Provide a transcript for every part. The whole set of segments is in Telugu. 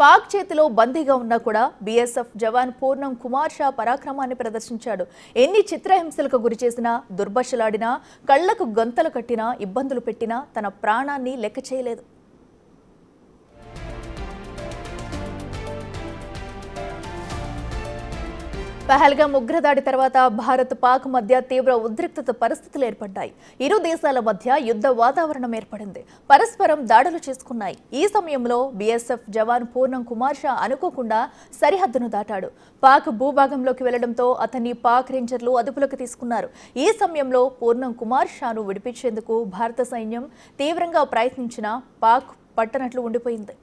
పాక్ చేతిలో బందీగా ఉన్నా కూడా బీఎస్ఎఫ్ జవాన్ పూర్ణం కుమార్ షా పరాక్రమాన్ని ప్రదర్శించాడు. ఎన్ని చిత్రహింసలకు గురి చేసినా, దుర్భాషలాడినా, కళ్లకు గంతలు కట్టినా, ఇబ్బందులు పెట్టినా తన ప్రాణాన్ని లెక్క చేయలేదు. పహల్గామ్ ఉగ్రదాడి తర్వాత భారత్ పాక్ మధ్య తీవ్ర ఉద్రిక్తత పరిస్థితులు ఏర్పడ్డాయి. ఇరు దేశాల మధ్య యుద్ధ వాతావరణం ఏర్పడింది. పరస్పరం దాడులు చేసుకున్నాయి. ఈ సమయంలో బీఎస్ఎఫ్ జవాన్ పూర్ణం కుమార్ షా అనుకోకుండా సరిహద్దును దాటాడు. పాక్ భూభాగంలోకి వెళ్లడంతో అతన్ని పాక్ రేంజర్లు అదుపులోకి తీసుకున్నారు. ఈ సమయంలో పూర్ణం కుమార్ షాను విడిపించేందుకు భారత సైన్యం తీవ్రంగా ప్రయత్నించినా పాక్ పట్టనట్లు ఉండిపోయింది.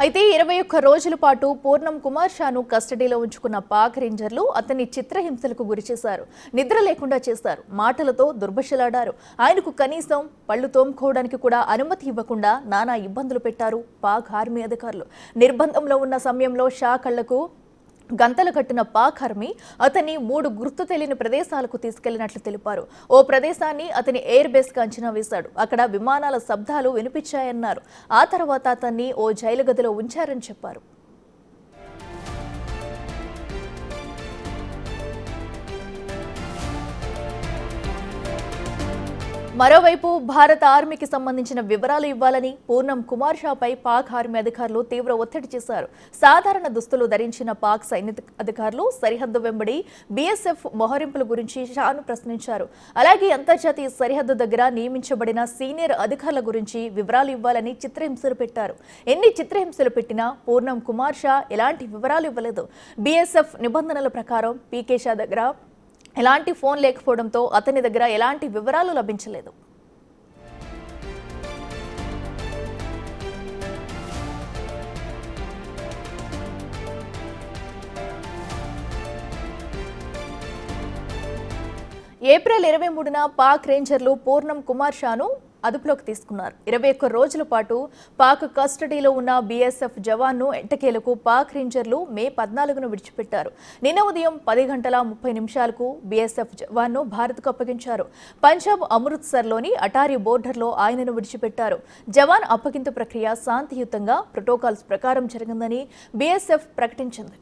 అయితే 21 రోజుల పాటు పూర్ణం కుమార్ షాను కస్టడీలో ఉంచుకున్న పాక్ రేంజర్లు అతన్ని చిత్రహింసలకు గురిచేశారు. నిద్ర లేకుండా చేశారు. మాటలతో దుర్భాషలాడారు. ఆయనకు కనీసం పళ్లు తోముకోవడానికి కూడా అనుమతి ఇవ్వకుండా నానా ఇబ్బందులు పెట్టారు పాక్ ఆర్మీ అధికారులు. నిర్బంధంలో ఉన్న సమయంలో షా కళ్లకు గంతలు కట్టిన పాక్ ఆర్మీ అతన్ని 3 గుర్తు తెలియని ప్రదేశాలకు తీసుకెళ్లినట్లు తెలిపారు. ఓ ప్రదేశాన్ని అతని ఎయిర్ బేస్ కు అంచనా వేశాడు. అక్కడ విమానాల శబ్దాలు వినిపించాయన్నారు. ఆ తర్వాత అతన్ని ఓ జైలు గదిలో ఉంచారని చెప్పారు. మరోవైపు భారత ఆర్మీకి సంబంధించిన వివరాలు ఇవ్వాలని పూర్ణం కుమార్ షాపై పాక్ ఆర్మీ అధికారులు తీవ్ర ఒత్తిడి చేశారు. సాధారణ దుస్తులు ధరించిన పాక్ సైనిక అధికారులు సరిహద్దు వెంబడి బీఎస్ఎఫ్ మోహరింపుల గురించి షాను ప్రశ్నించారు. అలాగే అంతర్జాతీయ సరిహద్దు దగ్గర నియమించబడిన సీనియర్ అధికారుల గురించి వివరాలు ఇవ్వాలని చిత్రహింసలు పెట్టారు. ఎన్ని చిత్రహింసలు పెట్టినా పూర్ణం కుమార్ షా ఎలాంటి వివరాలు ఇవ్వలేదు. బీఎస్ఎఫ్ నిబంధనల ప్రకారం పీకే షా దగ్గర ఎలాంటి ఫోన్ లేకపోవడంతో అతని దగ్గర ఎలాంటి వివరాలు లభించలేదు. ఏప్రిల్ 23న పాక్ రేంజర్లు పూర్ణం కుమార్ షాను అదుపులోకి తీసుకున్నారు. 21 రోజుల పాటు పాక్ కస్టడీలో ఉన్న బీఎస్ఎఫ్ జవాన్ను ఎట్టకేలకు పాక్ రేంజర్లు మే 14ను విడిచిపెట్టారు. నిన్న ఉదయం 10:30 బీఎస్ఎఫ్ జవాన్ను భారత్కు అప్పగించారు. పంజాబ్ అమృత్సర్లోని అటారీ బోర్డర్లో ఆయనను విడిచిపెట్టారు. జవాన్ అప్పగింత ప్రక్రియ శాంతియుతంగా ప్రోటోకాల్స్ ప్రకారం జరిగిందని బీఎస్ఎఫ్ ప్రకటించింది.